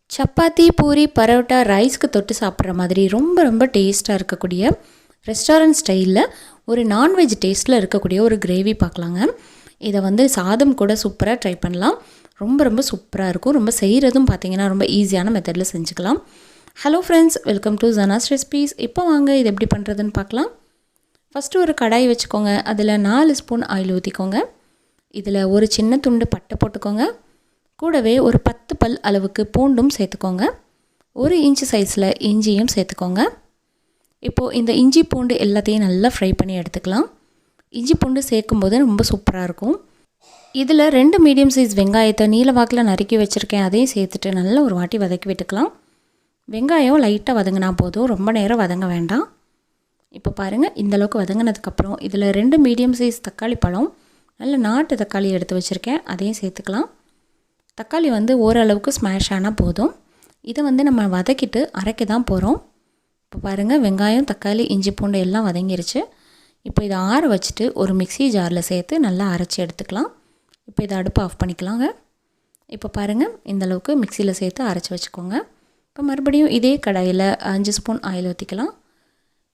சப்பாத்தி, பூரி, பரோட்டா, ரைஸ்க்கு தொட்டு சாப்பிட்ற மாதிரி ரொம்ப ரொம்ப டேஸ்ட்டாக இருக்கக்கூடிய ரெஸ்டாரண்ட் ஸ்டைலில் ஒரு நான்வெஜ் டேஸ்ட்டில் இருக்கக்கூடிய ஒரு கிரேவி பார்க்கலாங்க. இதை வந்து சாதம் கூட சூப்பராக ட்ரை பண்ணலாம். ரொம்ப ரொம்ப சூப்பராக இருக்கும். ரொம்ப செய்கிறதும் பார்த்திங்கன்னா ரொம்ப ஈஸியான மெத்தடில் செஞ்சுக்கலாம். Hello friends, welcome to Janas recipes. இப்போ வாங்க இது எப்படி பண்ணுறதுன்னு பார்க்கலாம். ஃபஸ்ட்டு ஒரு கடாய் வச்சுக்கோங்க. அதில் 4 ஸ்பூன் ஆயில் ஊற்றிக்கோங்க. இதில் ஒரு சின்ன துண்டு பட்டை போட்டுக்கோங்க. கூடவே ஒரு 10 பல் அளவுக்கு பூண்டும் சேர்த்துக்கோங்க. 1 இன்ச்சு சைஸில் இஞ்சியும் சேர்த்துக்கோங்க. இப்போது இந்த இஞ்சி பூண்டு எல்லாத்தையும் நல்லா ஃப்ரை பண்ணி எடுத்துக்கலாம். இஞ்சி பூண்டு சேர்க்கும்போது ரொம்ப சூப்பராக இருக்கும். இதில் 2 மீடியம் சைஸ் வெங்காயத்தை நீல வாக்கில் நறுக்கி வச்சுருக்கேன். அதையும் சேர்த்துட்டு நல்லா ஒரு வாட்டி வதக்கி விட்டுக்கலாம். வெங்காயம் லைட்டாக வதங்கினா போதும், ரொம்ப நேரம் வதங்க வேண்டாம். இப்போ பாருங்கள், இந்தளவுக்கு வதங்கினதுக்கப்புறம் இதில் 2 மீடியம் சைஸ் தக்காளி பழம், நல்ல நாட்டு தக்காளி எடுத்து வச்சுருக்கேன், அதையும் சேர்த்துக்கலாம். தக்காளி வந்து ஓரளவுக்கு ஸ்மாஷ் ஆனால் போதும். இதை வந்து நம்ம வதக்கிட்டு அரைக்க தான் போகிறோம். இப்போ பாருங்கள், வெங்காயம், தக்காளி, இஞ்சி பூண்டு எல்லாம் வதங்கிருச்சு. இப்போ இதை ஆற வச்சுட்டு ஒரு மிக்ஸி ஜாரில் சேர்த்து நல்லா அரைச்சி எடுத்துக்கலாம். இப்போ இதை அடுப்பு ஆஃப் பண்ணிக்கலாங்க. இப்போ பாருங்கள், இந்தளவுக்கு மிக்சியில் சேர்த்து அரைச்சி வச்சுக்கோங்க. இப்போ மறுபடியும் இதே கடாயில் 5 ஸ்பூன் ஆயில் ஊற்றிக்கலாம்.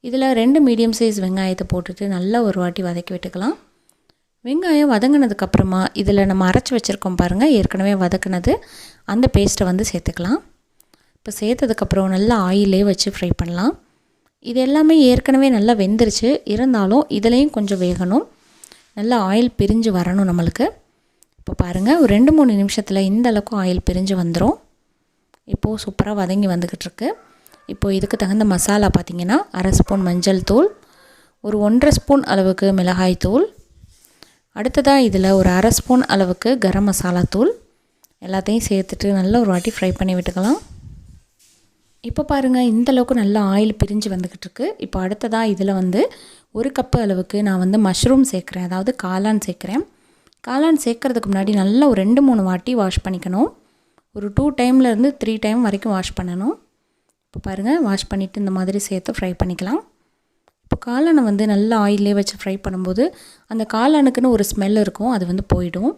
இதில் 2 மீடியம் சைஸ் வெங்காயத்தை போட்டுட்டு நல்லா ஒரு வாட்டி வதக்கி விட்டுக்கலாம். வெங்காயம் வதங்கினதுக்கப்புறமா இதில் நம்ம அரைச்சி வச்சுருக்கோம் பாருங்கள், ஏற்கனவே வதக்குனது, அந்த பேஸ்ட்டை வந்து சேர்த்துக்கலாம். இப்போ சேர்த்ததுக்கப்புறம் நல்லா ஆயிலே வச்சு ஃப்ரை பண்ணலாம். இது எல்லாமே ஏற்கனவே நல்லா வெந்துருச்சு, இருந்தாலும் இதுலேயும் கொஞ்சம் வேகணும், நல்லா ஆயில் பிரிஞ்சு வரணும் நம்மளுக்கு. இப்போ பாருங்கள், ஒரு 2-3 நிமிஷத்தில் இந்த அளவுக்கு ஆயில் பிரிஞ்சு வந்துடும். இப்போது சூப்பராக வதங்கி வந்துக்கிட்டுருக்கு. இப்போது இதுக்கு தகுந்த மசாலா பார்த்திங்கன்னா 1/2 ஸ்பூன் மஞ்சள் தூள், ஒரு 1/2 ஸ்பூன் அளவுக்கு மிளகாய் தூள், அடுத்ததாக இதில் ஒரு 1/2 ஸ்பூன் அளவுக்கு கரம் மசாலா தூள் எல்லாத்தையும் சேர்த்துட்டு நல்லா ஒரு வாட்டி ஃப்ரை பண்ணி விட்டுக்கலாம். இப்போ பாருங்கள், இந்தளவுக்கு நல்லா ஆயில் பிரிஞ்சு வந்துக்கிட்டுருக்கு. இப்போ அடுத்ததாக இதில் வந்து 1 கப்பு அளவுக்கு நான் வந்து மஷ்ரூம் சேர்க்குறேன், அதாவது காளான் சேர்க்குறேன். காளான் சேர்க்குறதுக்கு முன்னாடி நல்லா ஒரு 2-3 வாட்டி வாஷ் பண்ணிக்கணும். ஒரு 2 டைம்லேருந்து 3 டைம் வரைக்கும் வாஷ் பண்ணணும். இப்போ பாருங்கள், வாஷ் பண்ணிவிட்டு இந்த மாதிரி சேர்த்து ஃப்ரை பண்ணிக்கலாம். இப்போ காளானை வந்து நல்லா ஆயிலே வச்சு ஃப்ரை பண்ணும்போது அந்த காளானுக்குன்னு ஒரு ஸ்மெல் இருக்கும், அது வந்து போயிடும்.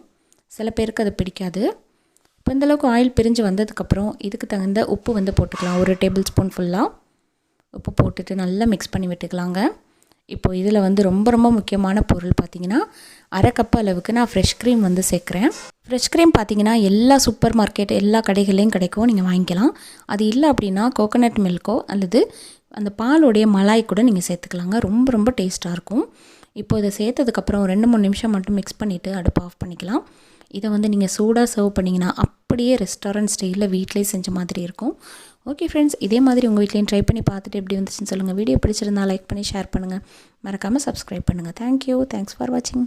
சில பேருக்கு அது பிடிக்காது. இப்போ இந்தளவுக்கு ஆயில் பிரிஞ்சு வந்ததுக்கப்புறம் இதுக்கு தகுந்த உப்பு வந்து போட்டுக்கலாம். 1 டேபிள் ஸ்பூன் ஃபுல்லாக உப்பு போட்டுட்டு நல்லா மிக்ஸ் பண்ணி விட்டுக்கலாங்க. இப்போ இதில் வந்து ரொம்ப ரொம்ப முக்கியமான பொருள் பார்த்திங்கன்னா 1/2 கப் அளவுக்கு நான் ஃப்ரெஷ் க்ரீம் வந்து சேர்க்குறேன். ஃப்ரெஷ் க்ரீம் பார்த்திங்கன்னா எல்லா சூப்பர் மார்க்கெட், எல்லா கடைகள்லேயும் கிடைக்கும், நீங்கள் வாங்கிக்கலாம். அது இல்லை அப்படின்னா கோகோனட் மில்க்கோ அல்லது அந்த பாலோடைய மலாய் கூட நீங்கள் சேர்த்துக்கலாங்க. ரொம்ப ரொம்ப டேஸ்ட்டாக இருக்கும். இப்போ இதை சேர்த்ததுக்கப்புறம் 2-3 நிமிஷம் மட்டும் மிக்ஸ் பண்ணிவிட்டு அடுப்பு ஆஃப் பண்ணிக்கலாம். இதை வந்து நீங்கள் சூடாக சர்வ் பண்ணிங்கன்னா அப்படியே ரெஸ்டாரண்ட் ஸ்டைலில் வீட்டிலே செஞ்ச மாதிரி இருக்கும். ஓகே ஃப்ரெண்ட்ஸ், இதே மாதிரி உங்கள் வீட்லேயும் ட்ரை பண்ணி பார்த்துட்டு எப்படி வந்துச்சுன்னு சொல்லுங்கள். வீடியோ பிடிச்சிருந்தா லைக் பண்ணி ஷேர் பண்ணுங்கள். மறக்காமல் சப்ஸ்கிரைப் பண்ணுங்கள். தேங்க்யூ. தேங்க்ஸ் ஃபார் வாட்சிங்.